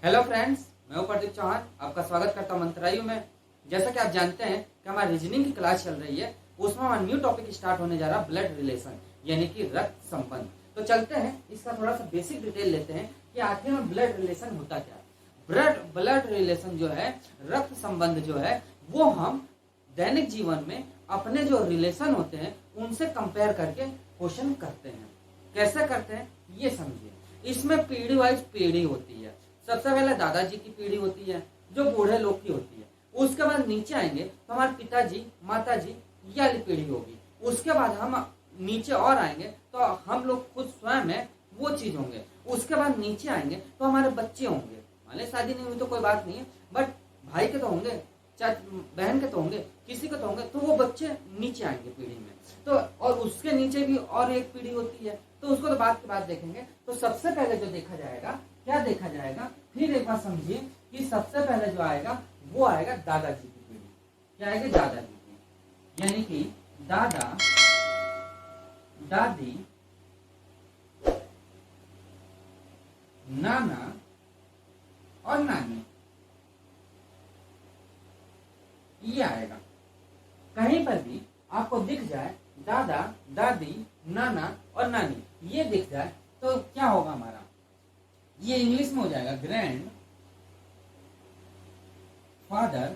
Hello friends, मैं हूं प्रदीप चौहान। आपका स्वागत करता हूं मंत्रायु में। जैसा कि आप जानते हैं कि हमारी रीजनिंग की क्लास चल रही है, उसमें हमारा न्यू टॉपिक स्टार्ट होने जा रहा है ब्लड रिलेशन, यानी कि रक्त संबंध। तो चलते हैं, इसका थोड़ा सा बेसिक डिटेल लेते हैं कि आखिर में ब्लड रिलेशन होता क्या है। ब्लड रिलेशन जो है, रक्त संबंध जो है, वो हम दैनिक जीवन में अपने जो रिलेशन होते हैं उनसे कंपेयर करके क्वेश्चन करते हैं। कैसे करते हैं ये समझिए। इसमें पीढ़ी वाइज पीढ़ी होती है। सबसे पहले दादाजी की पीढ़ी होती है जो बूढ़े लोग की होती है। उसके बाद नीचे आएंगे तो हमारे पिताजी, माताजी, ये वाली पीढ़ी होगी। उसके बाद हम नीचे और आएंगे तो हम लोग खुद स्वयं है वो चीज होंगे। उसके बाद नीचे आएंगे तो हमारे बच्चे होंगे। मान शादी नहीं हुई तो कोई बात नहीं है, बट भाई के तो होंगे, चाहे बहन के तो होंगे, किसी के तो होंगे, तो वो बच्चे नीचे आएंगे पीढ़ी में। तो और उसके नीचे भी और एक पीढ़ी होती है, तो उसको तो बात के बाद देखेंगे। तो सबसे पहले जो देखा जाएगा, क्या देखा जाएगा, फिर एक बार समझिए कि सबसे पहले जो आएगा वो आएगा दादाजी की पीढ़ी। क्या आएगी? दादाजी की, यानी कि दादा, दादी, नाना और नानी, ये आएगा। कहीं पर भी आपको दिख जाए दादा, दादी, नाना और नानी, ये दिख जाए तो क्या होगा हमारा? ये इंग्लिश में हो जाएगा ग्रैंड फादर,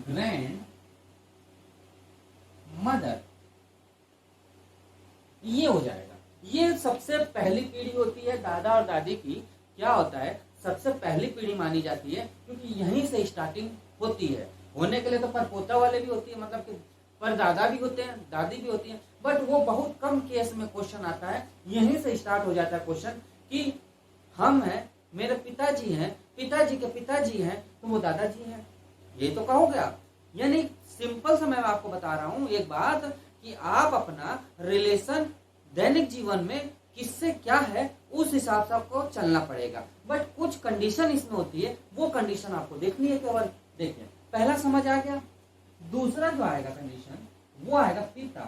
ग्रैंड मदर, ये हो जाएगा। ये सबसे पहली पीढ़ी होती है दादा और दादी की। क्या होता है? सबसे पहली पीढ़ी मानी जाती है क्योंकि यहीं से स्टार्टिंग होती है। होने के लिए तो परपोता वाले भी होती है, मतलब कि पर दादा भी होते हैं, दादी भी होती है, बट वो बहुत कम केस में क्वेश्चन आता है। यहीं से स्टार्ट हो जाता है क्वेश्चन कि हम हैं, मेरे पिताजी हैं, पिताजी के पिताजी हैं, तो वो दादाजी हैं, ये तो कहोगे आप। यानी सिंपल सा मैं आपको बता रहा हूं एक बात कि आप अपना रिलेशन दैनिक जीवन में किससे क्या है उस हिसाब से आपको चलना पड़ेगा। बट कुछ कंडीशन इसमें होती है, वो कंडीशन आपको देखनी है केवल। देखिए, पहला समझ आ गया। दूसरा जो आएगा कंडीशन वो आएगा पिता।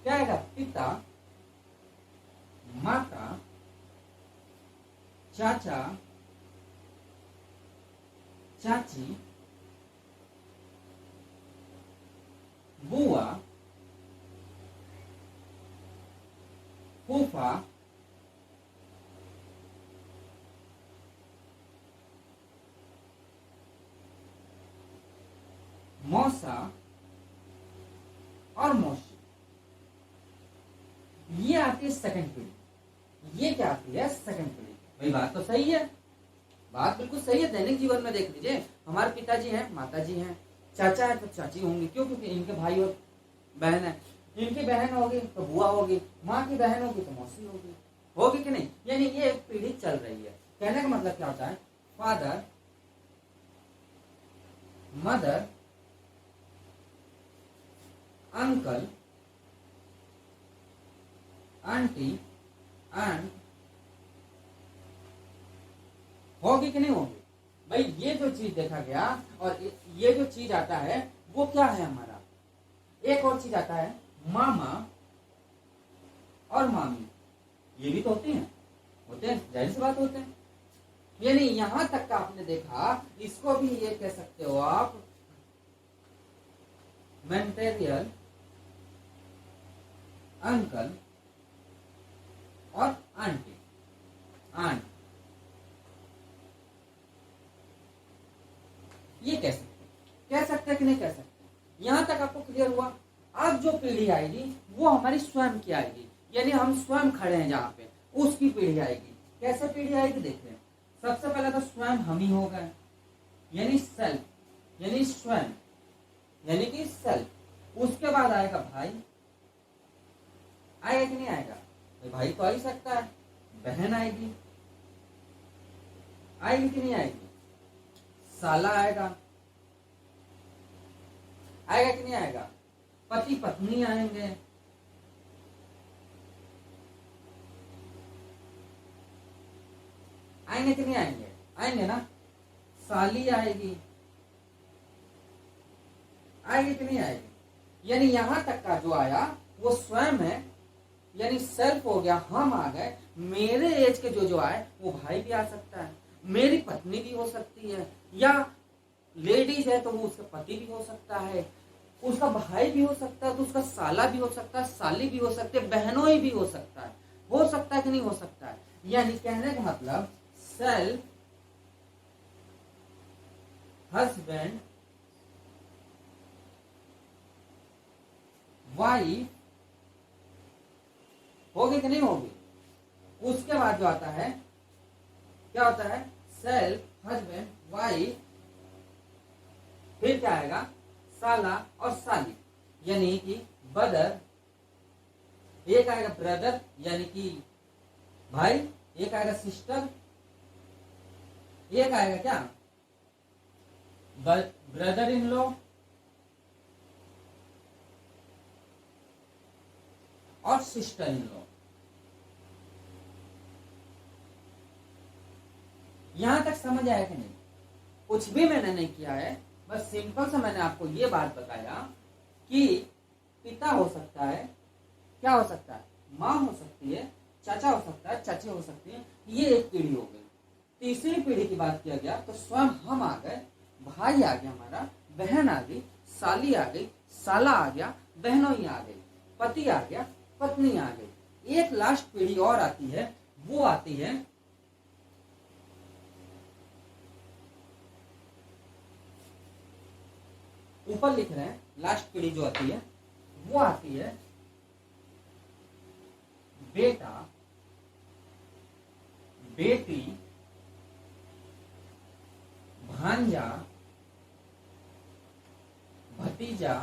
क्या आएगा? पिता, माता, चाचा, चाची, बुआ, फूफा, मौसा और मौसी, ये आती है सेकंड पीढ़ी। ये क्या आती है? सेकंड पीढ़ी। भाई बात तो सही है, बात बिल्कुल सही है। दैनिक जीवन में देख लीजिए, हमारे पिताजी हैं, माताजी हैं, चाचा है तो चाची होंगी। क्यों? क्योंकि इनके भाई और बहन है। इनकी बहन होगी तो बुआ होगी, माँ की बहन होगी तो मौसी होगी। होगी कि नहीं? यानी ये एक पीढ़ी चल रही है। कहने का मतलब क्या होता है? Father, mother, uncle, aunty, aunt, होगी कि नहीं होगी? भाई ये जो चीज देखा गया और ये जो चीज आता है वो क्या है हमारा? एक और चीज आता है मामा और मामी। ये भी तो होते हैं, जाहिर सी बात होते हैं। यानी यहां तक का आपने देखा, इसको भी ये कह सकते हो आप मैटेरियल अंकल और आंटी, आंट, ये कह सकते हैं कि नहीं कह सकते? यहां तक आपको क्लियर हुआ? अब जो पीढ़ी आएगी वो हमारी स्वयं की आएगी, यानी हम स्वयं खड़े हैं जहां पे, उसकी पीढ़ी आएगी। कैसे पीढ़ी आएगी? देखते हैं। सबसे पहले तो स्वयं हम ही हो गए, यानी सेल्फ, यानी स्वयं, यानी कि सेल्फ। उसके बाद आएगा भाई। आएगा कि नहीं आएगा? भाई तो आ ही सकता है। बहन आएगी, आएगी कि नहीं आएगी? साला आएगा, आएगा कि नहीं आएगा? पति पत्नी आएंगे, आएंगे कि नहीं आएंगे? आएंगे ना। साली आएगी, आएगी कि नहीं आएगी? यानी यहां तक का जो आया वो स्वयं है, यानी सेल्फ हो गया, हम आ गए। मेरे एज के जो आए वो भाई भी आ सकता है, मेरी पत्नी भी हो सकती है, या लेडीज है तो वो उसका पति भी हो सकता है, उसका भाई भी हो सकता है, तो उसका साला भी हो सकता है, साली भी हो सकती है, बहनोई भी हो सकता है। हो सकता है कि नहीं हो सकता है? यानी कहने का मतलब सेल्फ, हस्बैंड, वाइफ होगी कि नहीं होगी? उसके बाद जो आता है क्या होता है? सेल्फ, हस्बैंड, वाइफ, फिर क्या आएगा? साला और साली, यानी कि ब्रदर, एक आएगा ब्रदर यानी कि भाई, एक आएगा सिस्टर, एक आएगा क्या? ब्रदर इन लॉ और सिस्टर इन लॉ। यहां तक समझ आया कि नहीं? कुछ भी मैंने नहीं किया है, बस सिंपल से मैंने आपको ये बात बताया कि पिता हो सकता है, क्या हो सकता है? माँ हो सकती है, चाचा हो सकता है, चाची हो सकती है। ये एक पीढ़ी हो गई। तीसरी पीढ़ी की बात किया गया तो स्वयं हम आ गए, भाई आ गया हमारा, बहन आ गई, साली आ गई, साला आ गया, बहनोई आ गई, पति आ गया, पत्नी आ गई। एक लास्ट पीढ़ी और आती है, वो आती है ऊपर लिख रहे हैं, लास्ट पीढ़ी जो आती है वो आती है बेटा, बेटी, भांजा, भतीजा,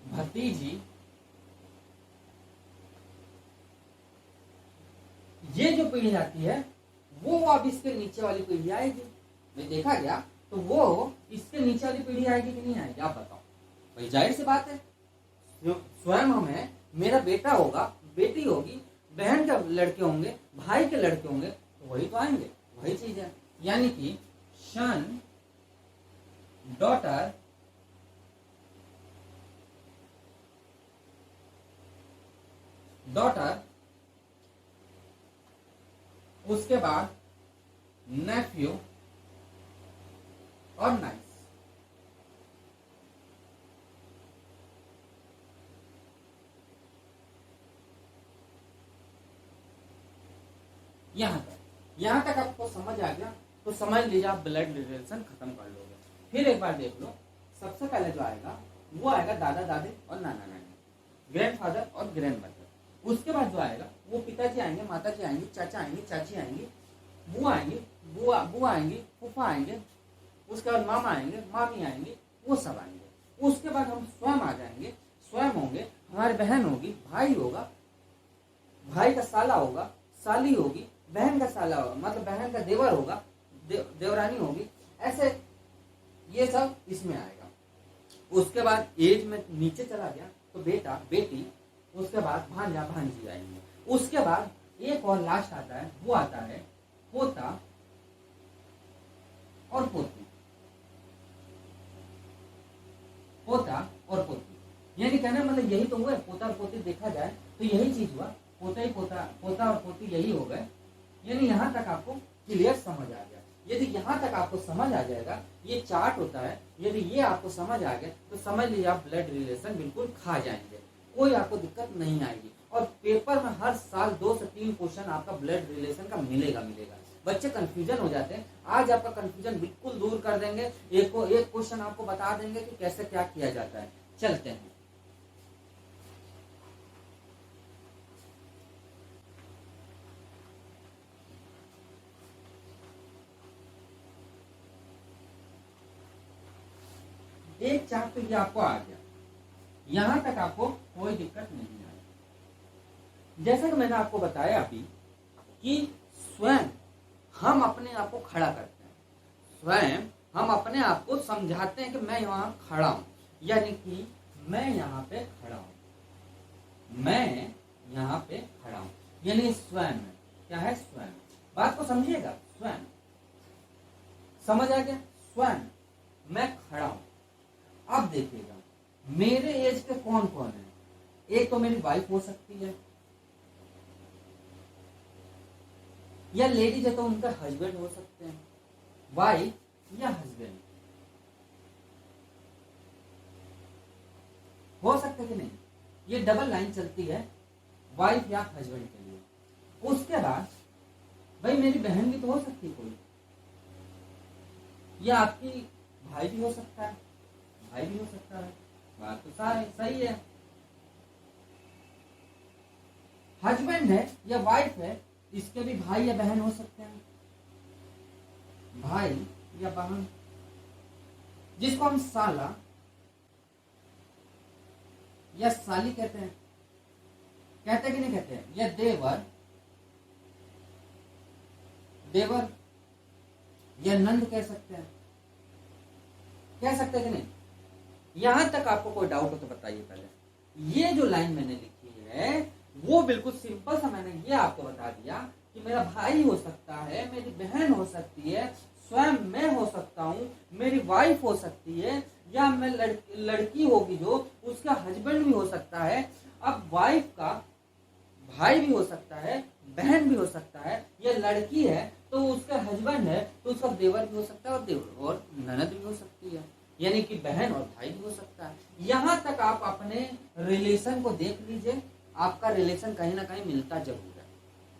भतीजी। ये जो पीढ़ी आती है वो अब इसके नीचे वाली पीढ़ी आएगी। मैं देखा गया तो वो इसके नीचे वाली पीढ़ी आएगी कि नहीं आएगी? आप बताओ भाई। जाहिर सी बात है, स्वयं हम है, मेरा बेटा होगा, बेटी होगी, बहन के लड़के होंगे, भाई के लड़के होंगे, तो वही तो आएंगे, वही चीज है। यानी कि सन, डॉटर, डॉटर, उसके बाद नेफ्यू और नाइस। यहां तक आपको समझ आ गया तो समझ लीजिए आप ब्लड रिलेशन खत्म कर लोगे। फिर एक बार देख लो, सबसे पहले जो आएगा वो आएगा दादा दादी और नाना नानी, ग्रैंडफादर और ग्रैंड मदर। उसके बाद जो आएगा वो पिताजी आएंगे, माताजी आएंगी, चाचा आएंगे, चाची आएंगी, बुआ आएंगी, बुआ आएंगी, फूफा आएंगे, उसके बाद मामा आएंगे, मामी आएंगे, वो सब आएंगे। उसके बाद हम स्वयं आ जाएंगे, स्वयं होंगे, हमारी बहन होगी, भाई होगा, भाई का साला होगा, साली होगी, बहन का साला होगा, मतलब बहन का देवर होगा, देवरानी होगी, ऐसे ये सब इसमें आएगा। उसके बाद एज में नीचे चला गया तो बेटा, बेटी, उसके बाद भांजा, भांजी आएंगे। उसके बाद एक और लास्ट आता है, वो आता है पोता और पोती, पोता और पोती। यानी कहने मतलब यही तो हुआ, पोता और पोती देखा जाए तो यही चीज हुआ, पोता ही पोता, पोता और पोती यही हो गए। यानी यहाँ तक आपको क्लियर समझ आ गया। यदि यहाँ तक आपको समझ आ जाएगा, ये चार्ट होता है, यदि ये आपको समझ आ गया तो समझ लीजिए आप ब्लड रिलेशन बिल्कुल खा जाएंगे, कोई आपको दिक्कत नहीं आएगी। और पेपर में हर साल 2 से 3 क्वेश्चन आपका ब्लड रिलेशन का मिलेगा। बच्चे कंफ्यूजन हो जाते हैं, आज आपका कंफ्यूजन बिल्कुल दूर कर देंगे। एक क्वेश्चन आपको बता देंगे कि कैसे क्या किया जाता है। चलते हैं। एक चार्ट तो ये आपको आ गया, यहां तक आपको कोई दिक्कत नहीं आई। जैसा कि मैंने आपको बताया अभी कि स्वयं हम अपने आप को खड़ा करते हैं, स्वयं हम अपने आप को समझाते हैं कि मैं यहाँ खड़ा हूं, यानी कि मैं यहाँ पे खड़ा हूं, मैं यहाँ पे खड़ा हूं, यानी स्वयं क्या है? स्वयं। बात को समझिएगा, स्वयं समझ आ गया? स्वयं मैं खड़ा हूं। अब देखिएगा मेरे एज के कौन कौन है, एक तो मेरी वाइफ हो सकती है, या लेडीज है तो उनका हस्बैंड हो सकते हैं, वाइफ या हस्बैंड हो सकते कि नहीं। ये डबल लाइन चलती है वाइफ या हस्बैंड के लिए। उसके बाद भाई मेरी बहन भी तो हो सकती है कोई, या आपकी भाई भी हो सकता है, भाई भी हो सकता है, बात तो सही है। हस्बैंड है या वाइफ है, इसके भी भाई या बहन हो सकते हैं, भाई या बहन, जिसको हम साला या साली कहते हैं, कहते कि नहीं कहते हैं, या देवर, देवर या नंद कह सकते हैं, कह सकते हैं कि नहीं। यहां तक आपको कोई डाउट हो तो बताइए पहले। ये जो लाइन मैंने लिखी है वो बिल्कुल सिंपल सा मैंने ये आपको बता दिया कि मेरा भाई हो सकता है, मेरी बहन हो सकती है, स्वयं मैं हो सकता हूँ, मेरी वाइफ हो सकती है, या मैं लड़की होगी जो उसका हस्बैंड भी हो सकता है। अब वाइफ का भाई भी हो सकता है, बहन भी हो सकता है, या लड़की है तो उसका हस्बैंड है तो उसका देवर भी हो सकता है, और देवर और ननद भी हो सकती है, यानी कि बहन और भाई भी हो सकता है। यहां तक आप अपने रिलेशन को देख लीजिए, आपका रिलेशन कहीं ना कहीं मिलता जरूर है।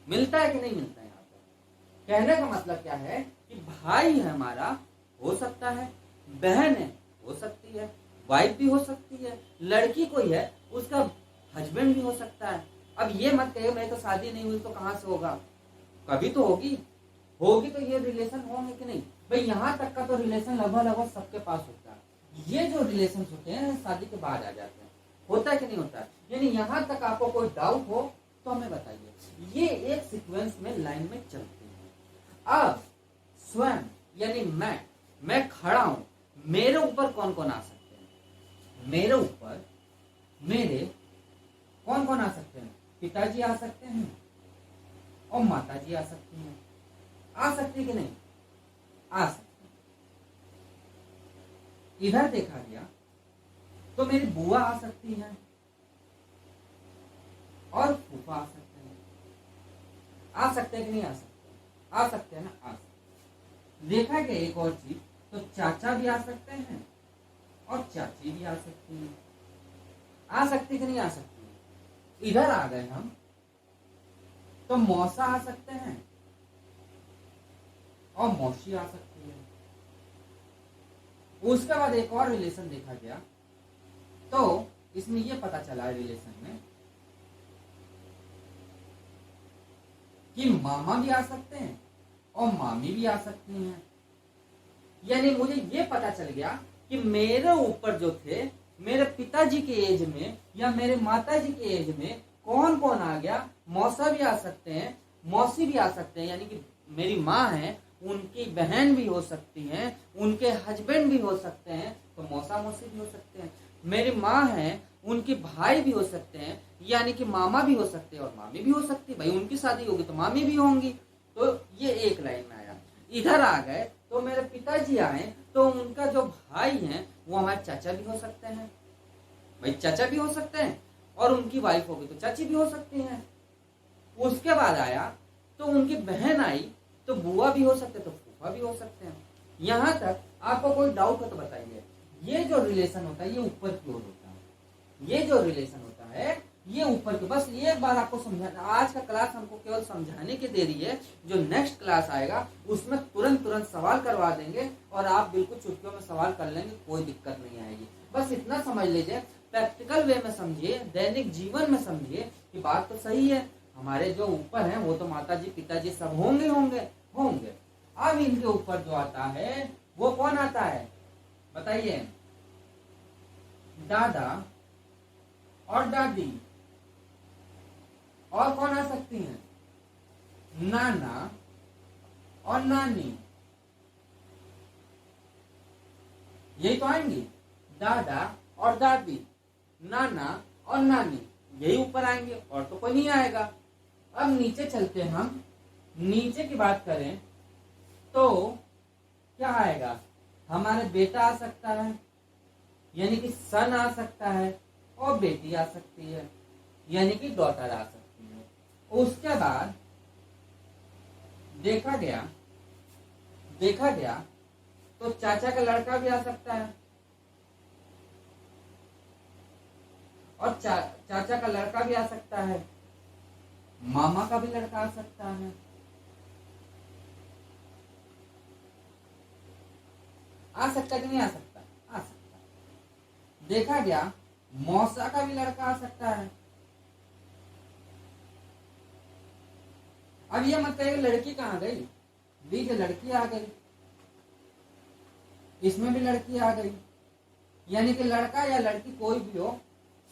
मिलता है कि नहीं मिलता है। यहाँ पर कहने का मतलब क्या है कि भाई है हमारा, हो सकता है, बहन है, हो सकती है, वाइफ भी हो सकती है, लड़की कोई है उसका हस्बैंड भी हो सकता है। अब ये मत कहिए मेरी तो शादी नहीं हुई तो कहां से होगा, कभी तो होगी, होगी तो ये रिलेशन होंगे कि नहीं। भाई यहाँ तक का तो रिलेशन लगभग सबके पास होता है। ये जो रिलेशन होते हैं शादी के बाद आ जाते हैं, होता है कि नहीं होता है। यानी यहाँ तक आपको कोई डाउट हो तो हमें बताइए। ये एक सीक्वेंस में लाइन में चलती है। अब स्वयं यानी मैं खड़ा हूं, मेरे ऊपर कौन कौन आ सकते हैं, मेरे ऊपर मेरे कौन कौन आ सकते हैं, पिताजी आ सकते हैं और माताजी आ सकती हैं। आ सकती कि नहीं, आ सकती है। इधर देखा गया तो मेरी बुआ आ सकती है और फूफा आ सकते हैं। आ सकते हैं कि नहीं आ सकते, आ सकते हैं ना, आ सकते। देखा गया एक और चीज, तो चाचा भी आ सकते हैं और चाची भी आ सकती हैं। आ सकती कि नहीं आ सकती। इधर आ गए हम तो मौसा आ सकते हैं और मौसी आ सकती है। उसके बाद एक और रिलेशन देखा गया तो इसमें यह पता चला रिलेशन में कि मामा भी आ सकते हैं और मामी भी आ सकती हैं। यानी मुझे ये पता चल गया कि मेरे ऊपर जो थे, मेरे पिताजी के एज में या मेरे माताजी के एज में कौन कौन आ गया। मौसा भी आ सकते हैं, मौसी भी आ सकते हैं, यानी कि मेरी माँ है उनकी बहन भी हो सकती हैं, उनके हस्बैंड भी हो सकते हैं, तो मौसा मौसी भी हो सकते हैं। मेरी माँ है उनके भाई भी हो सकते हैं, यानी कि मामा भी हो सकते हैं और मामी भी हो सकती है। भाई उनकी शादी होगी तो मामी भी होंगी। तो ये एक लाइन में आया। इधर आ गए तो मेरे पिताजी आए तो उनका जो भाई है वो हमारे चाचा भी हो सकते हैं। भाई चाचा भी हो सकते हैं और उनकी वाइफ होगी तो चाची भी हो सकती है। उसके बाद आया तो उनकी बहन आई तो बुआ भी हो सकते, तो फूफा भी हो सकते हैं। यहाँ तक आपको कोई डाउट हो तो बताइए। ये जो रिलेशन होता है ये ऊपर की ओर होता है। ये जो रिलेशन होता है ये ऊपर की। बस एक बार आपको समझाना, आज का क्लास हमको केवल समझाने की दे रही है। जो नेक्स्ट क्लास आएगा उसमें तुरंत सवाल करवा देंगे और आप बिल्कुल चुटकियों में सवाल कर लेंगे, कोई दिक्कत नहीं आएगी। बस इतना समझ लीजिए, प्रैक्टिकल वे में समझिए, दैनिक जीवन में समझिए कि बात तो सही है। हमारे जो ऊपर है वो तो माताजी पिताजी सब होंगे होंगे होंगे। अब इनके ऊपर जो आता है वो कौन आता है बताइए। दादा और दादी। और कौन आ सकती हैं, नाना और नानी। यही तो आएंगी, दादा और दादी, नाना और नानी, यही ऊपर आएंगे और तो कोई नहीं आएगा। अब नीचे चलते हैं हम। नीचे की बात करें तो क्या आएगा, हमारे बेटा आ सकता है, यानी कि सन आ सकता है और बेटी आ सकती है। यानी कि डॉटर आ सकती है। उसके बाद देखा गया तो चाचा का लड़का भी आ सकता है, और चाचा का लड़का भी आ सकता है, मामा का भी लड़का आ सकता है, आ सकता कि नहीं आ सकता? आ सकता। देखा गया मौसा का भी लड़का आ सकता है। अब ये मत कहिए लड़की कहाँ गई, बीच लड़की आ गई, इसमें भी लड़की आ गई, यानी कि लड़का या लड़की कोई भी हो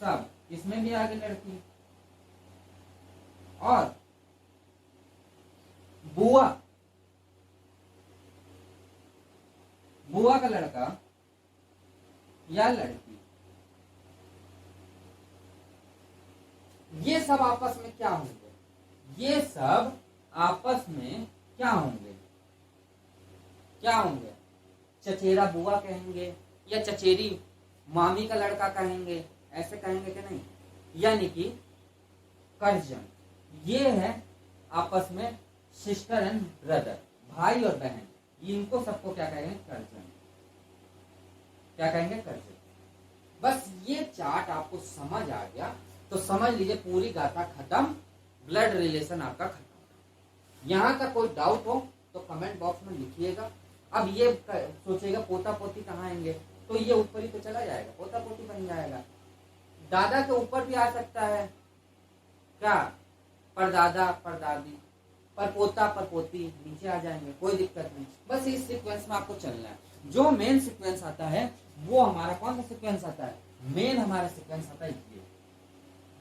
सब, इसमें भी आ गई लड़की। और बुआ का लड़का या लड़की, ये सब आपस में क्या होंगे? ये सब आपस में क्या होंगे? चचेरा बुआ कहेंगे या चचेरी मामी का लड़का कहेंगे, ऐसे कहेंगे कि नहीं? यानी कि कर्जन, ये है आपस में सिस्टर एंड ब्रदर, भाई और बहन, इनको सबको क्या कहेंगे? कर्जन। क्या कहेंगे? कर्जन। बस ये चार्ट आपको समझ आ गया तो समझ लीजिए पूरी गाथा खत्म, ब्लड रिलेशन आपका खत्म। यहां तक कोई डाउट हो तो कमेंट बॉक्स में लिखिएगा। अब ये सोचेगा पोता पोती कहाँ आएंगे, तो ये ऊपर ही तो चला जाएगा, पोता पोती बन जाएगा। दादा के ऊपर भी आ सकता है क्या? परदादा परदादी, परपोता परपोती नीचे आ जाएंगे, कोई दिक्कत नहीं। बस इस सीक्वेंस में आपको चलना है। जो मेन सीक्वेंस आता है वो हमारा कौन सा सीक्वेंस आता है? मेन हमारा सीक्वेंस आता है ये।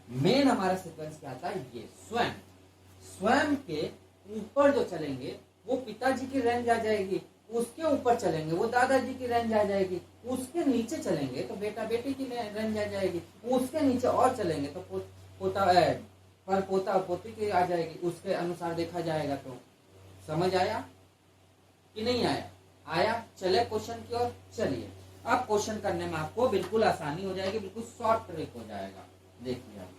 मेन हमारा सीक्वेंस क्या आता है? ये स्वयं के ऊपर जो चलेंगे वो पिताजी की रेंज आ जाएगी, उसके ऊपर चलेंगे वो दादाजी की रेंज आ जाएगी, उसके नीचे चलेंगे तो बेटा बेटी की रेंज आ जाएगी, उसके नीचे और चलेंगे तो पोता पर पोता पोती की आ जाएगी, उसके अनुसार देखा जाएगा। तो समझ आया कि नहीं आया? आया। चले क्वेश्चन की ओर चलिए। अब क्वेश्चन करने में आपको बिल्कुल आसानी हो जाएगी, बिल्कुल शॉर्ट ट्रिक हो जाएगा। देखिए आप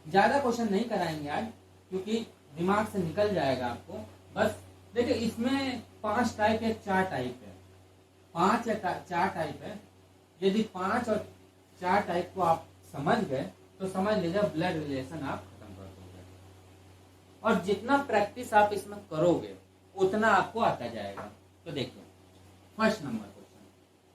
ज्यादा क्वेश्चन नहीं कराएंगे आज, क्योंकि दिमाग से निकल जाएगा आपको। बस देखिए इसमें 5 टाइप या 4 टाइप है, 5 या 4 टाइप है। यदि 5 और 4 टाइप को आप समझ गए तो समझ लीजिए ब्लड रिलेशन आप खत्म कर दोगे। और जितना प्रैक्टिस आप इसमें करोगे उतना आपको आता जाएगा। तो देखिए फर्स्ट नंबर क्वेश्चन,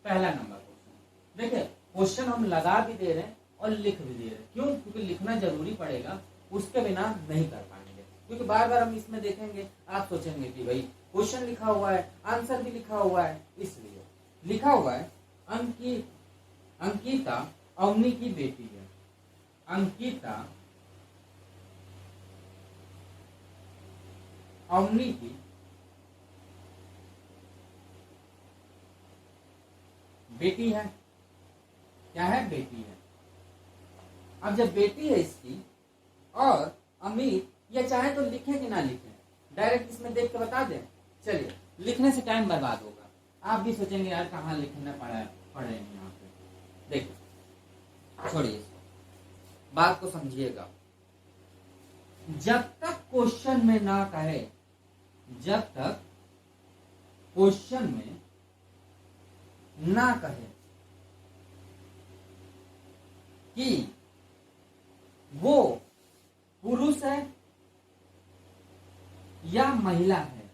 पहला नंबर क्वेश्चन। देखिए क्वेश्चन हम लगा भी दे रहे हैं और लिख भी दे रहे हैं। क्यों? क्योंकि लिखना जरूरी पड़ेगा, उसके बिना नहीं कर पाएंगे। क्योंकि बार बार हम इसमें देखेंगे, आप सोचेंगे कि भाई क्वेश्चन लिखा हुआ है, आंसर भी लिखा हुआ है, इसलिए लिखा हुआ है अंकिता अवनी की बेटी है। अंकिता अवनी की बेटी है। क्या है? बेटी है। अब जब बेटी है इसकी, और अमित, या चाहे तो लिखे कि ना लिखे, डायरेक्ट इसमें देख के बता दें। चलिए, लिखने से टाइम बर्बाद होगा, आप भी सोचेंगे यार कहाँ लिखना पड़े यहाँ पे। देखिए छोड़िए, बात को समझिएगा। जब तक क्वेश्चन में ना कहे, जब तक क्वेश्चन में ना कहे कि वो पुरुष है या महिला है,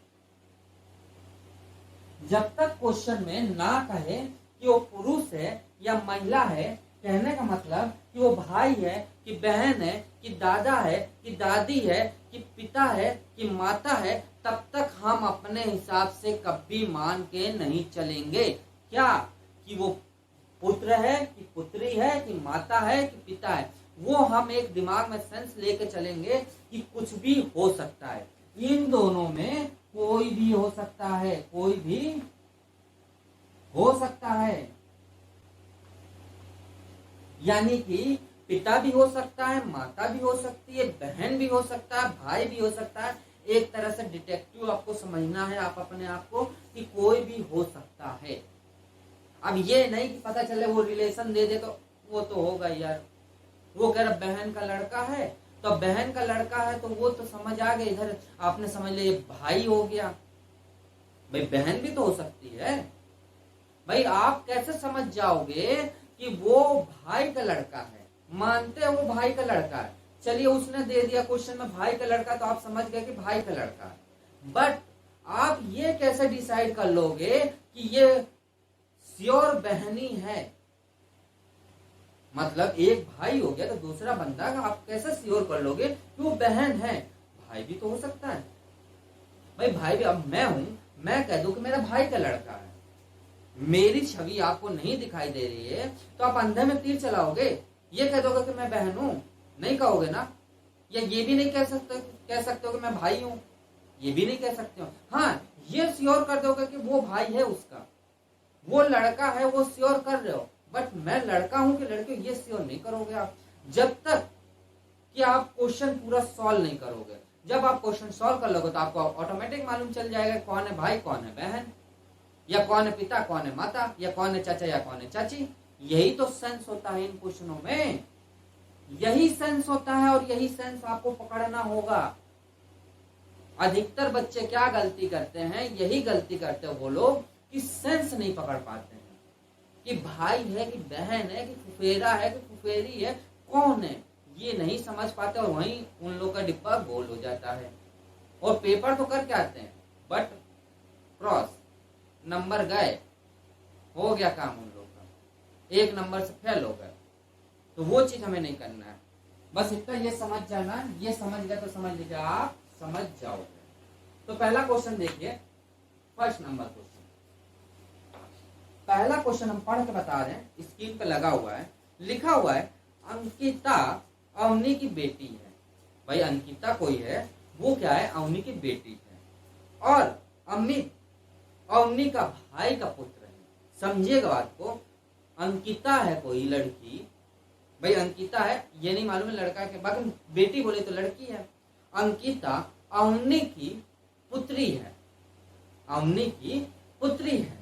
जब तक क्वेश्चन में ना कहे कि वो पुरुष है या महिला है, कहने का मतलब कि वो भाई है कि बहन है कि दादा है कि दादी है कि पिता है कि माता है, तब तक हम अपने हिसाब से कभी मान के नहीं चलेंगे। क्या? कि वो पुत्र है कि पुत्री है कि माता है कि पिता है, वो हम एक दिमाग में सेंस लेके चलेंगे कि कुछ भी हो सकता है, इन दोनों में कोई भी हो सकता है, कोई भी हो सकता है। यानी कि पिता भी हो सकता है, माता भी हो सकती है, बहन भी हो सकता है, भाई भी हो सकता है। एक तरह से डिटेक्टिव आपको समझना है, आप अपने आप को, कि कोई भी हो सकता है। अब ये नहीं कि पता चले वो रिलेशन दे दे तो वो तो होगा यार, वो कह रहा बहन का लड़का है, तो बहन का लड़का है तो वो तो समझ आ गया, इधर आपने समझ लिया ये भाई हो गया। भाई बहन भी तो हो सकती है। भाई आप कैसे समझ जाओगे कि वो भाई का लड़का है? मानते हैं वो भाई का लड़का है, चलिए उसने दे दिया क्वेश्चन में भाई का लड़का, तो आप समझ गए कि भाई का लड़का है। बट आप ये कैसे डिसाइड कर लोगे कि ये श्योर बहनी है? मतलब एक भाई हो गया तो दूसरा बंदा आप कैसे श्योर कर लोगे कि वो बहन है? भाई भी तो हो सकता है। भाई भाई भी, अब मैं हूं, मैं कह दूं कि मेरा भाई का लड़का है, मेरी छवि आपको नहीं दिखाई दे रही है, तो आप अंधे में तीर चलाओगे? ये कह दोगे कि मैं बहन हूं? नहीं कहोगे ना। या ये भी नहीं कह सकते हो कि मैं भाई हूं, ये भी नहीं कह सकते हो। हाँ, ये श्योर कर दोगे कि वो भाई है उसका, वो लड़का है, वो श्योर कर रहे हो। बट मैं लड़का हूं कि लड़के, ये श्योर नहीं करोगे आप, जब तक कि आप क्वेश्चन पूरा सॉल्व नहीं करोगे। जब आप क्वेश्चन सॉल्व कर लोगे तो आपको ऑटोमेटिक मालूम चल जाएगा कौन है भाई, कौन है बहन, या कौन है पिता, कौन है माता, या कौन है चाचा, या कौन है चाची। यही तो सेंस होता है इन क्वेश्चनों में, यही सेंस होता है, और यही सेंस आपको पकड़ना होगा। अधिकतर बच्चे क्या गलती करते हैं, यही गलती करते हैं वो लोग कि सेंस नहीं पकड़ पाते हैं कि भाई है कि बहन है कि फुफेरा है कि फुफेरी है, कौन है, ये नहीं समझ पाते, और वहीं उन लोग का डिब्बा गोल हो जाता है। और पेपर तो करके आते हैं, बट क्रॉस नंबर गए, हो गया काम उन लोग का, एक नंबर से फेल हो गए। तो वो चीज हमें नहीं करना है। बस इतना ये समझ जाना, ये समझ गए तो समझ लीजिए आप समझ जाओगे। तो पहला क्वेश्चन देखिए, फर्स्ट नंबर क्वेश्चन, पहला क्वेश्चन हम पढ़ के बता रहे हैं, स्क्रीन पे लगा हुआ है, लिखा हुआ है अंकिता अवनी की बेटी है। भाई अंकिता कोई है, वो क्या है, अवनी की बेटी है, और अमित अवनी का भाई का पुत्र है। समझिएगा बात को, अंकिता है कोई लड़की, भाई अंकिता है, ये नहीं मालूम है लड़का के, बाकी बेटी बोले तो लड़की है। अंकिता अवनी की पुत्री है, अवनी की पुत्री है,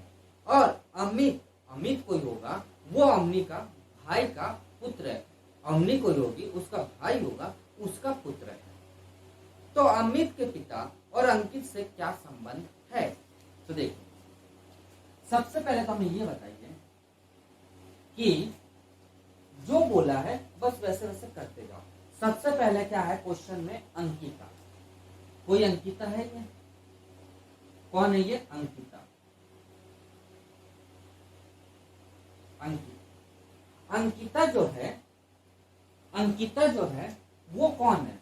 और अमित, अमित कोई होगा, वो अवनी का भाई का पुत्र है। अवनी कोई होगी, उसका भाई होगा, उसका पुत्र है। तो अमित के पिता और अंकित से क्या संबंध है? तो देखिए, सबसे पहले तो हमें ये बताइए कि जो बोला है बस वैसे वैसे करते जाओ। सबसे पहले क्या है क्वेश्चन में, अंकिता, कोई अंकिता है ये? कौन है ये अंकिता? अंकिता जो है, अंकिता जो है वो कौन है?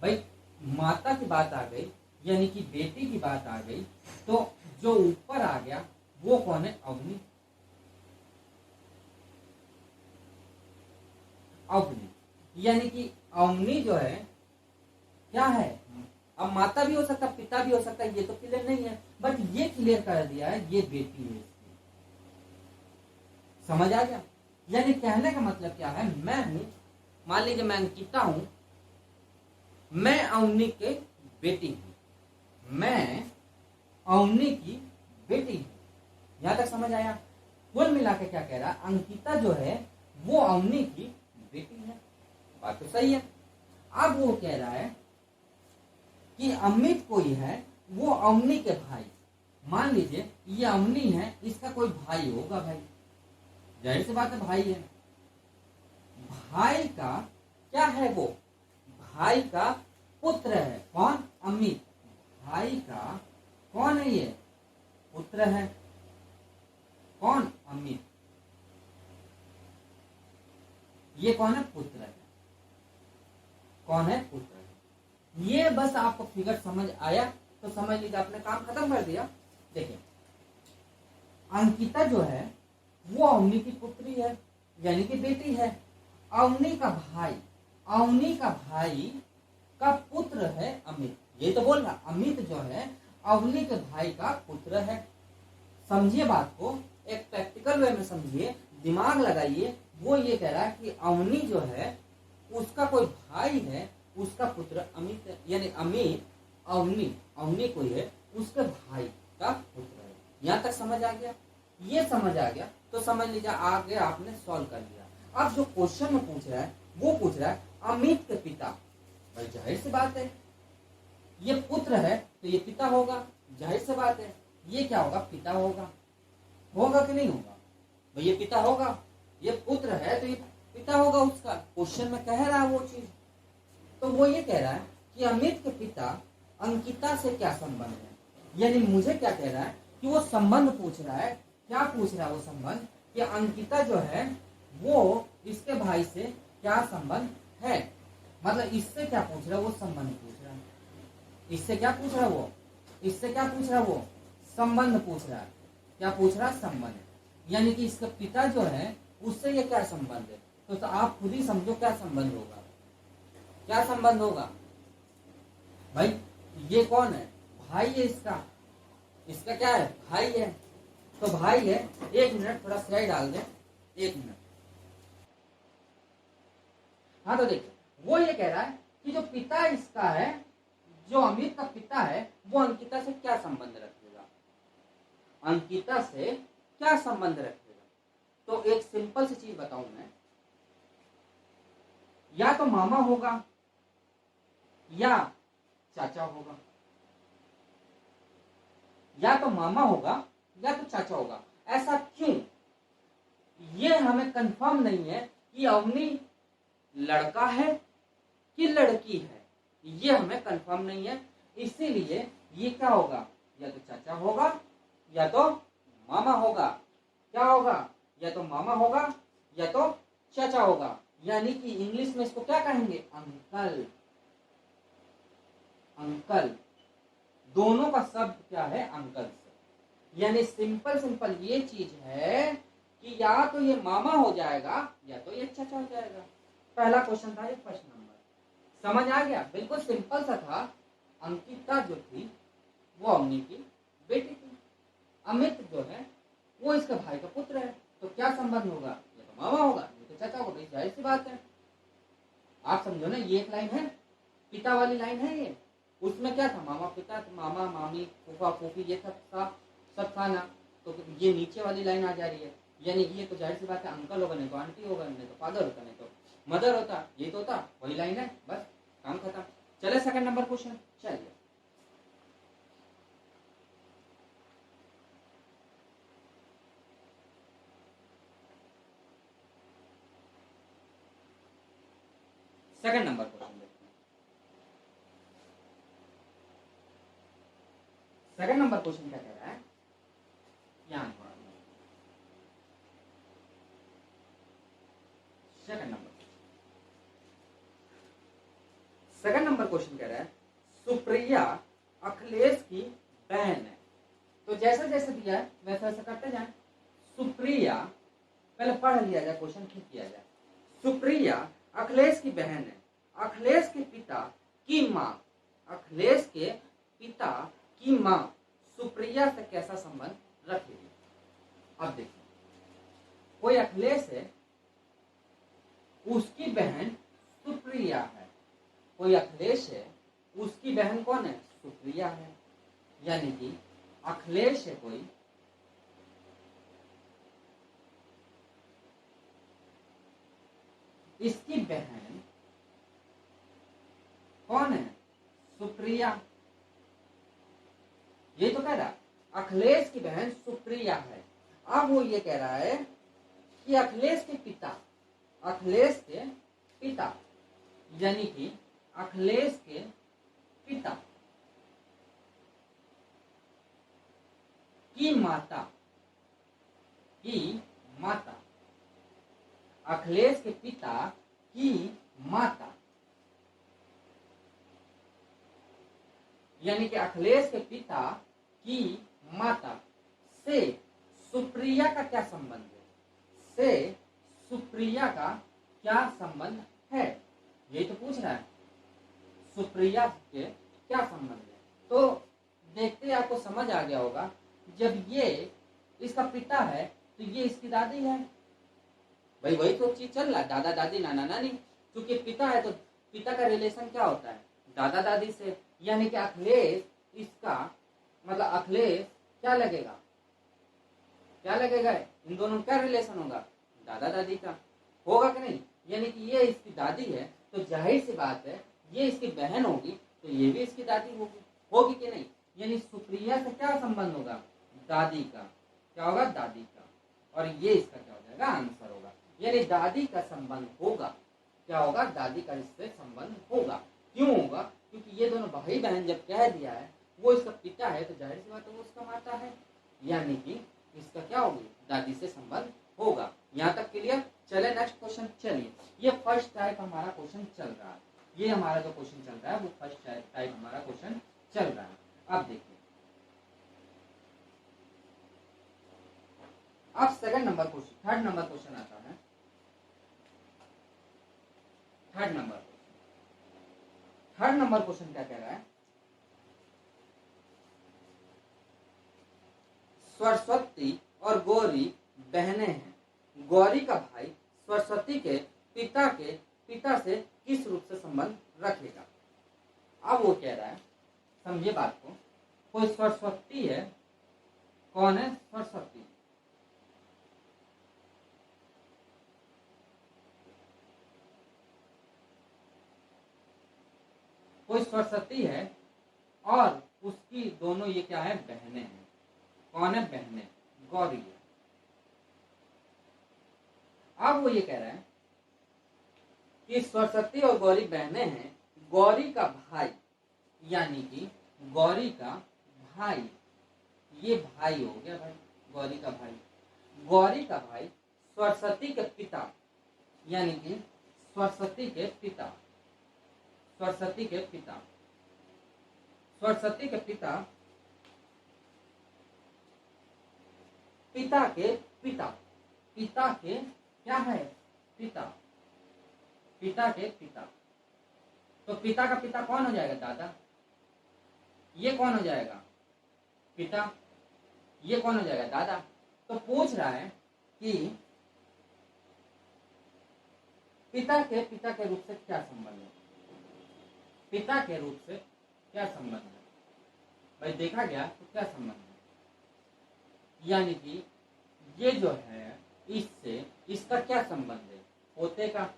भाई माता की बात आ गई, यानी कि बेटी की बात आ गई, तो जो ऊपर आ गया वो कौन है? अवनी। अवनी, यानी कि अवनी जो है क्या है? अब माता भी हो सकता, पिता भी हो सकता है, ये तो क्लियर नहीं है, बट ये क्लियर कर दिया है ये बेटी है इसकी। समझ आ गया? यानी कहने का मतलब क्या है, मैं हूं, मान लीजिए मैं अंकिता हूं, मैं अवनी की बेटी हूं, मैं अवनी की बेटी हूं। यहां तक समझ आया? कुल मिला के क्या कह रहा है, अंकिता जो है वो अवनी की बेटी है। बात तो सही है। अब वो कह रहा है कि अमित कोई है, वो अवनी के भाई, मान लीजिए ये अवनी है, इसका कोई भाई होगा, भाई जाहिर सी बात है भाई है। भाई का क्या है, वो भाई का पुत्र है। कौन? अमित। भाई का कौन है? ये पुत्र है। कौन? अमित। ये कौन है? पुत्र है। कौन है? पुत्र है। ये बस आपको फिगर समझ आया तो समझ लीजिए आपने काम खत्म कर दिया। देखिए, अंकिता जो है वो अवनी की पुत्री है, यानी कि बेटी है। अवनी का भाई, अवनी का भाई का पुत्र है अमित। ये तो बोल रहा, अमित जो है अवनी के भाई का पुत्र है। समझिए बात को, एक प्रैक्टिकल वे में समझिए, दिमाग लगाइए। वो ये कह रहा है कि अवनी जो है उसका कोई भाई है, उसका पुत्र अमित है, यानी अमित अवनी, अवनी कोई है, उसके भाई का पुत्र है। यहां तक समझ आ गया? ये समझ आ गया तो समझ लीजिए आगे आपने सॉल्व कर लिया। अब जो क्वेश्चन में पूछ रहा है वो पूछ रहा है अमित के पिता। भाई जाहिर सी बात है, ये पुत्र है तो ये पिता होगा, जाहिर सी बात है, ये क्या होगा, पिता होगा। होगा कि नहीं होगा भाई, ये पिता होगा, ये पुत्र है तो ये पिता होगा उसका। क्वेश्चन में कह रहा है वो चीज, तो वो ये कह रहा है कि अमित के पिता अंकिता से क्या संबंध है। यानी मुझे क्या कह रहा है कि वो संबंध पूछ रहा है। क्या पूछ रहा है वो संबंध, कि अंकिता जो है वो इसके भाई से क्या संबंध है। मतलब इससे क्या पूछ रहा है वो, संबंध पूछ रहा है। इससे क्या पूछ रहा है वो, इससे क्या पूछ रहा है वो, संबंध पूछ रहा है। क्या पूछ रहा है, संबंध। यानी कि इसका पिता जो है उससे ये क्या संबंध है, तो आप खुद ही समझो क्या संबंध होगा। क्या संबंध होगा भाई, ये कौन है, भाई है इसका, इसका क्या है, भाई है। तो भाई है, एक मिनट थोड़ा स्लाइड डाल दे, एक मिनट। हाँ तो देखिए, वो ये कह रहा है कि जो पिता इसका है, जो अमित का पिता है, वो अंकिता से क्या संबंध रखेगा, अंकिता से क्या संबंध रखेगा। तो एक सिंपल सी चीज बताऊं मैं, या तो मामा होगा या चाचा होगा, या तो मामा होगा या तो चाचा होगा। ऐसा क्यों, ये हमें कंफर्म नहीं है कि अवनी लड़का है कि लड़की है, ये हमें कंफर्म नहीं है। इसीलिए ये क्या होगा, या तो चाचा होगा या तो मामा होगा। क्या होगा, या तो मामा होगा या तो चाचा होगा। यानी कि इंग्लिश में इसको क्या कहेंगे, अंकल। अंकल, दोनों का शब्द क्या है, अंकल से। यानी सिंपल सिंपल ये चीज है कि या तो ये मामा हो जाएगा या तो ये चाचा हो जाएगा। पहला क्वेश्चन था ये, फर्स्ट नंबर। समझ आ गया, बिल्कुल सिंपल सा था। अंकिता जो थी वो अवनी की बेटी थी, अमित जो है वो इसके भाई का पुत्र है। तो क्या संबंध होगा, ये तो मामा होगा ये तो चाचा होगा। जाहिर सी बात है, आप समझो ना, ये एक लाइन है, पिता वाली लाइन है ये। उसमें क्या था, मामा पिता, मामा मामी फूफा फूफी ये सब था ना। तो ये नीचे वाली लाइन आ जा रही है, यानी ये तो जाहिर सी बात है अंकल होगा, नहीं तो आंटी होगा, नहीं तो फादर होता, नहीं तो मदर होता। ये तो होता, वही लाइन है, बस काम खत्म। चले सेकंड नंबर क्वेश्चन, चलिए। सेकंड नंबर क्वेश्चन देखते हैं। सेकंड नंबर क्वेश्चन क्या कह रहा है, यहाँ सेकंड नंबर क्वेश्चन कह रहा है सुप्रिया अखिलेश की बहन है। तो जैसा जैसा दिया है वैसा वैसा करते जाए। सुप्रिया, पहले पढ़ लिया जाए, क्वेश्चन ठीक किया जाए। सुप्रिया अखिलेश की बहन है, अखिलेश के पिता की माँ, अखिलेश के पिता की माँ सुप्रिया से कैसा संबंध रखेगी। अब देखिए, कोई अखिलेश है, उसकी बहन सुप्रिया है। कोई अखिलेश है, उसकी बहन कौन है, सुप्रिया है। यानी कि अखिलेश है कोई, इसकी बहन कौन है, सुप्रिया। ये तो कह रहा अखिलेश की बहन सुप्रिया है। अब वो ये कह रहा है कि अखिलेश के पिता, अखिलेश के पिता, यानी कि अखिलेश के पिता की माता, की माता, अखिलेश के पिता की माता, यानी कि अखिलेश के पिता की माता से सुप्रिया का क्या संबंध है, से सुप्रिया का क्या संबंध है, यही तो पूछ रहा है। सुप्रिया के क्या संबंध है, तो देखते आपको समझ आ गया होगा। जब ये इसका पिता है तो ये इसकी दादी है। भाई वही तो चीज चल रहा है, दादा दादी नाना नानी। क्योंकि पिता है तो पिता का रिलेशन क्या होता है, दादा दादी से। यानी कि अखिलेश इसका, मतलब अखिलेश क्या लगेगा, क्या लगेगा, इन दोनों क्या रिलेशन होगा, दादा दादी का होगा कि नहीं। यानी कि ये इसकी दादी है, तो जाहिर सी बात है ये इसकी बहन होगी, तो ये भी इसकी दादी होगी, होगी कि नहीं। यानी सुप्रिया से क्या संबंध होगा, दादी का। क्या होगा, दादी का। और ये इसका क्या हो जाएगा, आंसर होगा। यानी दादी का संबंध होगा, क्या होगा, दादी का इससे संबंध होगा। क्यों होगा, क्योंकि ये दोनों भाई बहन जब कह दिया है वो इसका पिता है, तो जाहिर सी बात है वो उसका माता है, यानी कि इसका क्या होगी, दादी से संबंध होगा। यहाँ तक क्लियर। चले नेक्स्ट क्वेश्चन। चलिए, ये फर्स्ट टाइप हमारा क्वेश्चन चल रहा है, ये हमारा जो क्वेश्चन चल रहा है वो फर्स्ट टाइप हमारा क्वेश्चन चल रहा है। अब देखिए, अब second number question, third number question आता है। थर्ड नंबर क्वेश्चन क्या कह रहा है, सरस्वती और गौरी बहनें हैं, गौरी का भाई सरस्वती के पिता से किस रूप से संबंध रखेगा। अब वो कह रहा है, समझिए बात को, कोई सरस्वती है, कौन है, सरस्वती, कोई सरस्वती है और उसकी दोनों ये क्या है, बहनें हैं। कौन है, बहनें, गौरी है। अब वो ये कह रहा है कि सरस्वती और गौरी बहनें हैं, गौरी का भाई, यानी कि गौरी का भाई, ये भाई हो गया भाई, गौरी का भाई, गौरी का भाई सरस्वती के पिता, यानी कि सरस्वती के पिता, सरस्वती के पिता, सरस्वती के पिता, पिता के पिता, पिता के क्या है, पिता, पिता के पिता। तो पिता का पिता कौन हो जाएगा, दादा। ये कौन हो जाएगा, पिता। ये कौन हो जाएगा, दादा। तो पूछ रहा है कि पिता के रूप से क्या संबंध है, पिता के रूप से क्या संबंध है। भाई देखा गया तो क्या संबंध है, यानी कि ये जो है इससे इसका क्या संबंध है, पोते का,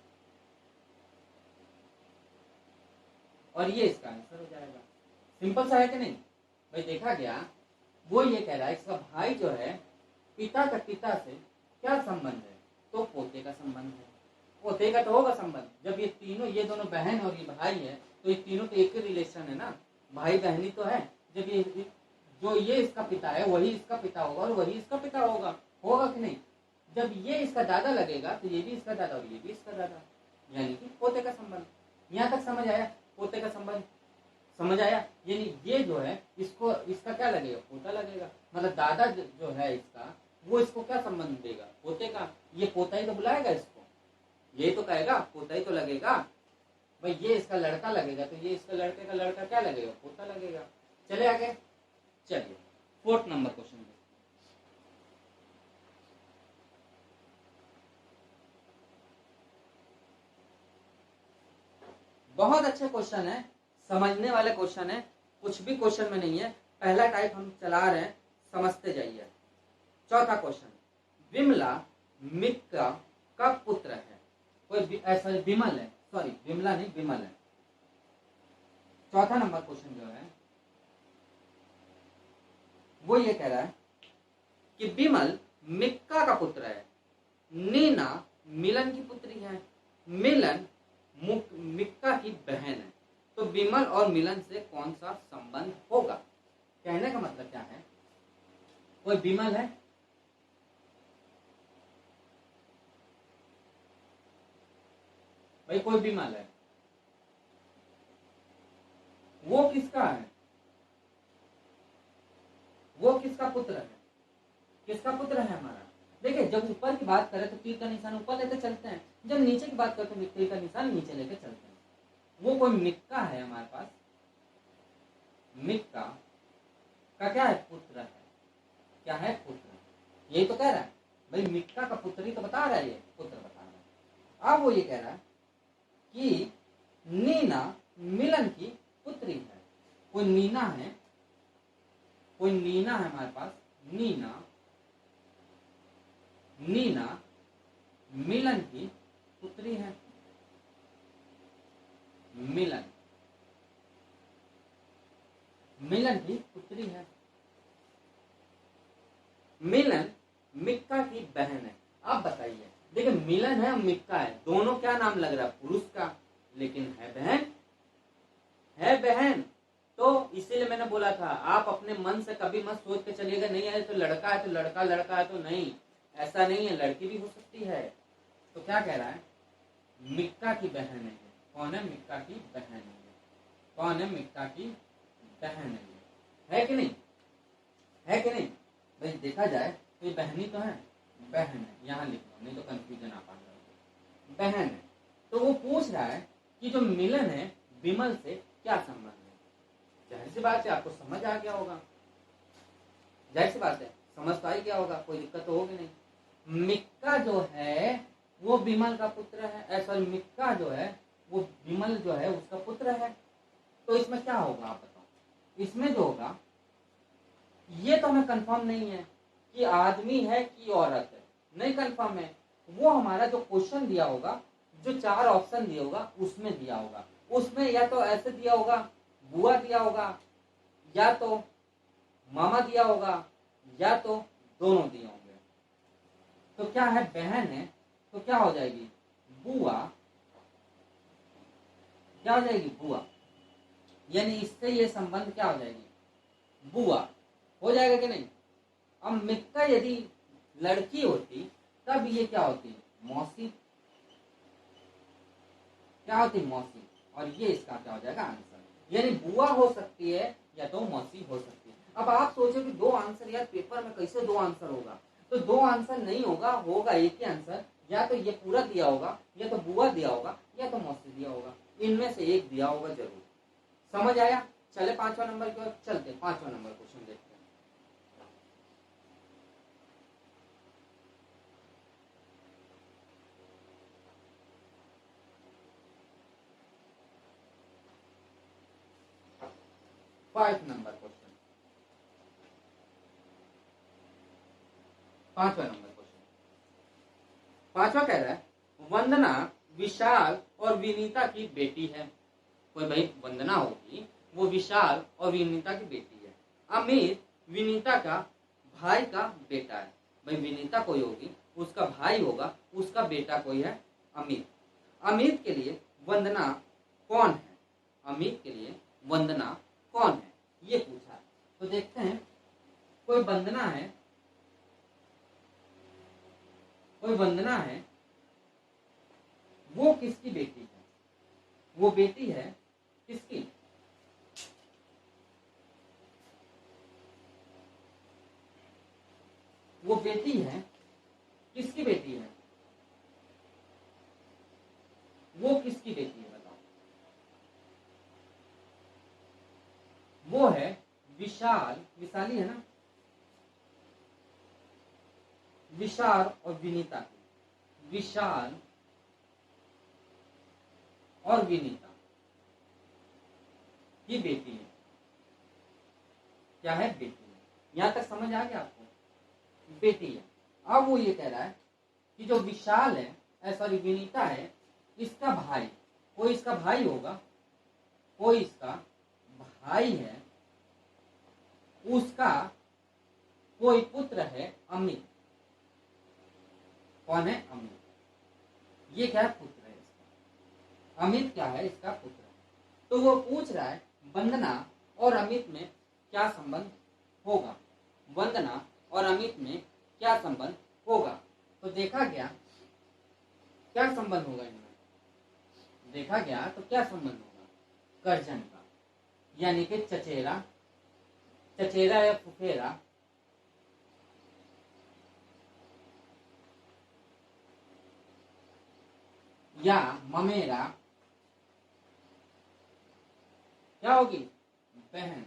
और ये इसका आंसर हो जाएगा। सिंपल सा है कि नहीं। भाई देखा गया, वो ये कह रहा है इसका भाई जो है पिता का पिता से क्या संबंध है, तो पोते का संबंध है। पोते का तो होगा संबंध, जब ये तीनों, ये दोनों बहन और ये भाई है, तो ये तीनों तो एक ही रिलेशन है ना, भाई बहनी तो है। जब ये जो ये इसका पिता है वही इसका पिता होगा और वही इसका पिता होगा, होगा कि नहीं। जब ये इसका दादा लगेगा तो ये भी इसका दादा और ये भी इसका दादा, यानी कि पोते का संबंध। यहाँ तक समझ आया, पोते का संबंध समझ आया। यानी ये जो है इसको, इसका क्या लगेगा, पोता लगेगा, मतलब दादा जो है इसका, वो इसको क्या संबंध देगा, पोते का। ये पोता ही तो बुलाएगा इसको, ये तो कहेगा पोता ही तो लगेगा। भाई ये इसका लड़का लगेगा तो ये इसका लड़के का लड़का क्या लगेगा, पोता लगेगा। चले आगे। चलिए फोर्थ नंबर क्वेश्चन। बहुत अच्छे क्वेश्चन है, समझने वाले क्वेश्चन है, कुछ भी क्वेश्चन में नहीं है। पहला टाइप हम चला रहे हैं, समझते जाइए। चौथा क्वेश्चन, विमला मिक्का का पुत्र है, कोई ऐसा विमल है, सॉरी विमला नहीं विमल है। चौथा नंबर क्वेश्चन जो है वो ये कह रहा है कि विमल मिक्का का पुत्र है, नीना मिलन की पुत्री है, मिलन मिक्का की बहन है, तो विमल और मिलन से कौन सा संबंध होगा। कहने का मतलब क्या है, कोई विमल है, भाई कोई विमल है, वो किसका है, वो किसका पुत्र है, किसका पुत्र है हमारा। देखिए जब ऊपर की बात करें तो तीर का निशान ऊपर लेते चलते हैं, जब नीचे की बात करते हैं तीर का निशान नीचे लेके चलते हैं। वो कोई मिक्का है हमारे पास, मिक्का का क्या है, पुत्र है। क्या है, पुत्र। यही तो कह रहा है भाई, मिक्का का पुत्र ही तो बता रहा है, ये पुत्र बता रहा है। अब वो ये कह रहा है कि नीना मिलन की पुत्री है, कोई नीना है, कोई नीना है हमारे पास, नीना, नीना मिलन की पुत्री है। मिलन, मिलन की पुत्री है। मिलन मिक्का की बहन है। आप बताइए, देखिए मिलन है और मिक्का है, दोनों क्या नाम लग रहा है, पुरुष का, लेकिन है बहन, है बहन। तो इसीलिए मैंने बोला था, आप अपने मन से कभी मत सोच के चलिएगा नहीं है तो लड़का है तो लड़का, लड़का है तो नहीं, ऐसा नहीं है, लड़की भी हो सकती है। तो क्या कह रहा है, मिक्का की बहन है। कौन है, मिक्का की बहन है। कौन है, मिक्का की बहन है कि नहीं, है कि नहीं भाई। देखा जाए तो ये बहनी तो है, बहन है, यहाँ लिख लो नहीं तो कंफ्यूजन आ पाएगा। बहन है। तो वो पूछ रहा है कि जो मिलन है विमल से क्या संबंध है। जाहिर सी बात है, आपको समझ आ गया होगा, जाहिर सी बात है, समझ तो आ ही गया होगा, कोई दिक्कत तो होगी नहीं। मिक्का जो है वो विमल का पुत्र है, सॉरी मिक्का जो है वो विमल जो है उसका पुत्र है। तो इसमें क्या होगा आप बताओ, इसमें जो होगा ये तो हमें कंफर्म नहीं है कि आदमी है कि औरत है, नहीं कंफर्म है। वो हमारा जो क्वेश्चन दिया होगा, जो 4 ऑप्शन दिया होगा उसमें दिया होगा, उसमें या तो ऐसे दिया होगा, बुआ दिया होगा, या तो मामा दिया होगा, या तो दोनों दिए होंगे। तो क्या है, बहन है तो क्या हो जाएगी, बुआ, क्या हो जाएगी, बुआ, यानी इससे ये संबंध क्या हो जाएगी, बुआ हो जाएगा कि नहीं। अब मिक्का यदि लड़की होती तब ये क्या होती, मौसी, क्या होती, मौसी, और ये इसका क्या हो जाएगा आंसर, यानी बुआ हो सकती है या तो मौसी हो सकती है। अब आप सोचो कि 2 आंसर यार पेपर में कैसे 2 आंसर होगा, तो 2 आंसर नहीं होगा, होगा एक ही आंसर, या तो ये पूरा दिया होगा, या तो बुआ दिया होगा, या तो मौसी दिया होगा, इनमें से एक दिया होगा जरूर। समझ आया। चले 5वां नंबर की ओर चलते, 5वां नंबर क्वेश्चन देखते हैं। फाइव नंबर क्वेश्चन, 5वां नंबर क्वेश्चन। 5वां कह रहा है, वंदना विशाल और विनीता की बेटी है। कोई भाई वंदना होगी, वो विशाल और विनीता की बेटी है। अमित विनीता का भाई का बेटा है। भाई विनीता कोई होगी, उसका भाई होगा, उसका बेटा कोई है, अमित। अमित के लिए वंदना कौन है, अमित के लिए वंदना कौन है, ये पूछा है। तो देखते हैं, कोई वंदना है, कोई वंदना है, वो किसकी बेटी है, वो बेटी है किसकी, वो बेटी है किसकी बेटी है, वो किसकी बेटी है बताओ। वो है विशाल, विशाली है ना, विशाल और विनीता की, विशाल और विनीता की बेटी है। क्या है, बेटी है। यहां तक समझ आ गया आपको, बेटी है। अब वो ये कह रहा है कि जो विशाल है, सॉरी विनीता है, इसका भाई, कोई इसका भाई होगा, कोई इसका भाई है, उसका कोई पुत्र है अमित। कौन है, अमित। ये क्या है, पुत्र है इसका, अमित क्या है, इसका पुत्र है। तो वो पूछ रहा है वंदना और अमित में क्या संबंध होगा, वंदना और अमित में क्या संबंध होगा। तो देखा गया क्या संबंध होगा इनमें, देखा गया तो क्या संबंध होगा, कर्जन का, यानी कि चचेरा, चचेरा या फुफेरा, या ममेरा, क्या होगी, बहन।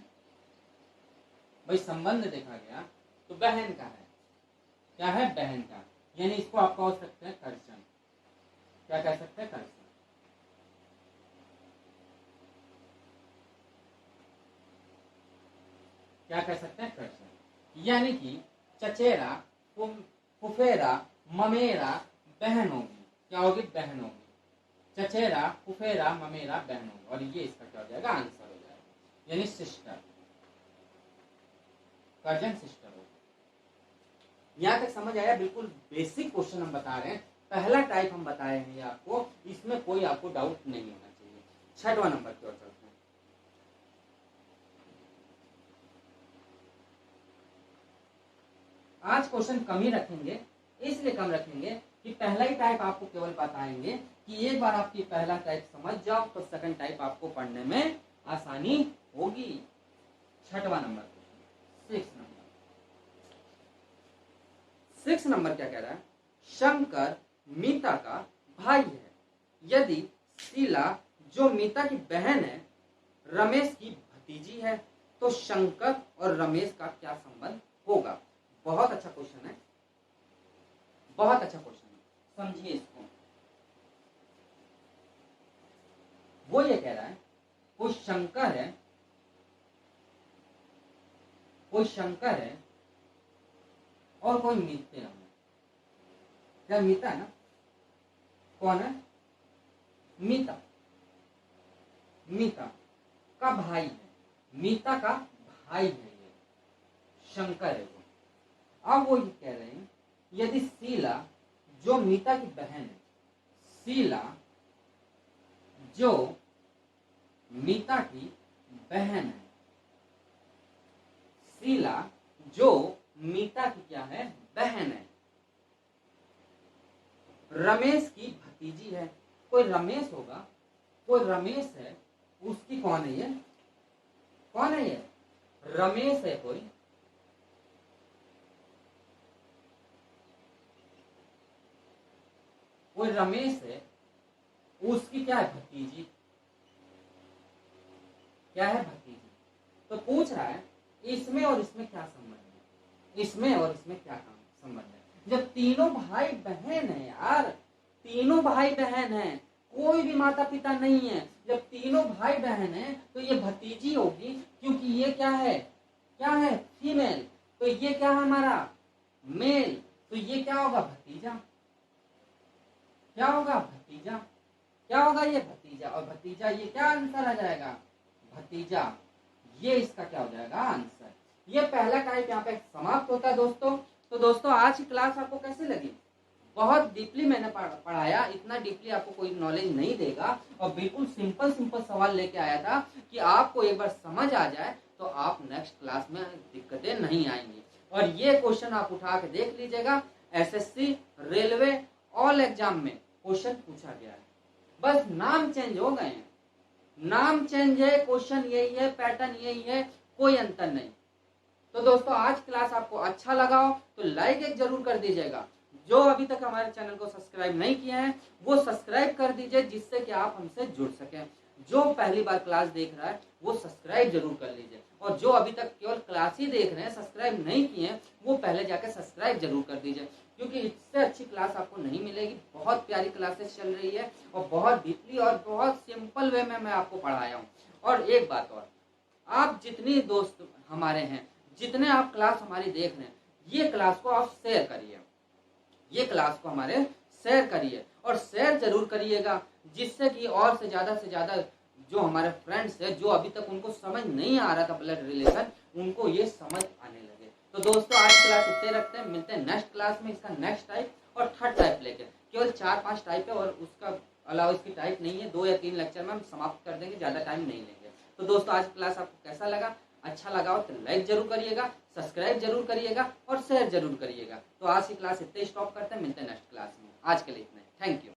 भाई संबंध देखा गया तो बहन का है, क्या है, बहन का, यानी इसको आप कह सकते हैं कर्जन। क्या कह सकते हैं, कर्जन। क्या कह सकते हैं, कर्जन, यानी कि चचेरा, फुफेरा, ममेरा बहन होगी, क्या होगी, बहन होगी। चचेरा, फुफेरा, ममेरा, बहनों, और ये इसका क्या हो जाएगा, आंसर हो जाएगा, यानी सिस्टर, कजन सिस्टर हो। यहाँ तक समझ आया? बिल्कुल बेसिक क्वेश्चन हम बता रहे हैं, पहला टाइप हम बताए हैं ये आपको, इसमें कोई आपको डाउट नहीं होना चाहिए। 6वां नंबर की ओर चलते हैं। आज क्वेश्चन कम ही रखेंगे, इसलिए कम रखेंगे कि पहला ही टाइप आपको केवल बताएंगे कि एक बार आपकी पहला टाइप समझ जाओ तो सेकंड टाइप आपको पढ़ने में आसानी होगी। 6वां नंबर, 6 नंबर क्या कह रहा है? शंकर मीता का भाई है। यदि शीला जो मीता की बहन है रमेश की भतीजी है तो शंकर और रमेश का क्या संबंध होगा? बहुत अच्छा क्वेश्चन है, बहुत अच्छा क्वेश्चन है, समझिए इसको। वो ये कह रहा है कोई शंकर है, कोई शंकर है और कोई मीता है। क्या मीता है ना? कौन है? मीता, मीता का भाई है, मीता का भाई है ये, शंकर है वो। अब वो ये कह रहे हैं यदि शीला जो मीता की बहन है, शीला जो मीता की बहन है, शीला जो मीता की क्या है? बहन है, रमेश की भतीजी है। कोई रमेश होगा, कोई रमेश है, उसकी कौन है ये? कौन है ये? रमेश है कोई, कोई रमेश है, उसकी क्या है? भतीजी। क्या है? भतीजी। तो पूछ रहा है इसमें और इसमें क्या संबंध है? इसमें और इसमें क्या संबंध है? जब तीनों भाई बहन है यार, तीनों भाई बहन है, कोई भी माता पिता नहीं है, जब तीनों भाई बहन है तो ये भतीजी होगी, क्योंकि ये क्या है? क्या है? फीमेल। तो ये क्या है हमारा? मेल। तो ये क्या होगा? भतीजा। क्या होगा? भतीजा। क्या होगा? ये भतीजा। और भतीजा ये क्या आंसर आ जाएगा? भतीजा। ये इसका क्या हो जाएगा? आंसर। ये पहला टाइप यहाँ पे समाप्त होता है दोस्तों। तो दोस्तों आज की क्लास आपको कैसी लगी? बहुत डीपली मैंने पढ़ाया, इतना डीपली आपको कोई नॉलेज नहीं देगा, और बिल्कुल सिंपल सिंपल सवाल लेके आया था कि आपको एक बार समझ आ जाए तो आप नेक्स्ट क्लास में दिक्कतें नहीं आएंगी। और ये क्वेश्चन आप उठा के देख लीजिएगा, एसएससी, रेलवे, ऑल एग्जाम में क्वेश्चन पूछा गया है, बस नाम चेंज हो गए हैं, नाम चेंज है, क्वेश्चन यही है, पैटर्न यही है, कोई अंतर नहीं। तो दोस्तों आज क्लास आपको अच्छा लगा हो तो लाइक एक जरूर कर दीजिएगा। जो अभी तक हमारे चैनल को सब्सक्राइब नहीं किए हैं वो सब्सक्राइब कर दीजिए, जिससे कि आप हमसे जुड़ सकें। जो पहली बार क्लास देख रहा है वो सब्सक्राइब जरूर कर लीजिए, और जो अभी तक केवल क्लास ही देख रहे हैं, सब्सक्राइब नहीं किए हैं, वो पहले जाकर सब्सक्राइब जरूर कर दीजिए, क्योंकि इससे अच्छी क्लास आपको नहीं मिलेगी। बहुत प्यारी क्लासेस चल रही है और बहुत डीपली और बहुत सिंपल वे में मैं आपको पढ़ाया हूँ। और एक बात और, आप जितनी दोस्त हमारे हैं, जितने आप क्लास हमारी देख रहे हैं, ये क्लास को आप शेयर करिए, ये क्लास को हमारे शेयर करिए, और शेयर जरूर करिएगा, जिससे कि और से ज्यादा जो हमारे फ्रेंड्स है, जो अभी तक उनको समझ नहीं आ रहा था ब्लड रिलेशन, उनको ये समझ आने लगे। तो दोस्तों आज क्लास इतने रखते हैं, मिलते हैं नेक्स्ट क्लास में इसका नेक्स्ट टाइप और थर्ड टाइप लेके। केवल 4-5 टाइप है और उसका अलावा इसकी टाइप नहीं है। 2 या 3 लेक्चर में हम समाप्त कर देंगे, ज्यादा टाइम नहीं लेंगे। तो दोस्तों आज क्लास आपको कैसा लगा? अच्छा लगा हो तो लाइक जरूर करिएगा, सब्सक्राइब जरूर करिएगा और शेयर जरूर करिएगा। तो आज की क्लास इतने स्टॉप करते हैं, मिलते हैं नेक्स्ट क्लास में। आज के लिए इतना, थैंक यू।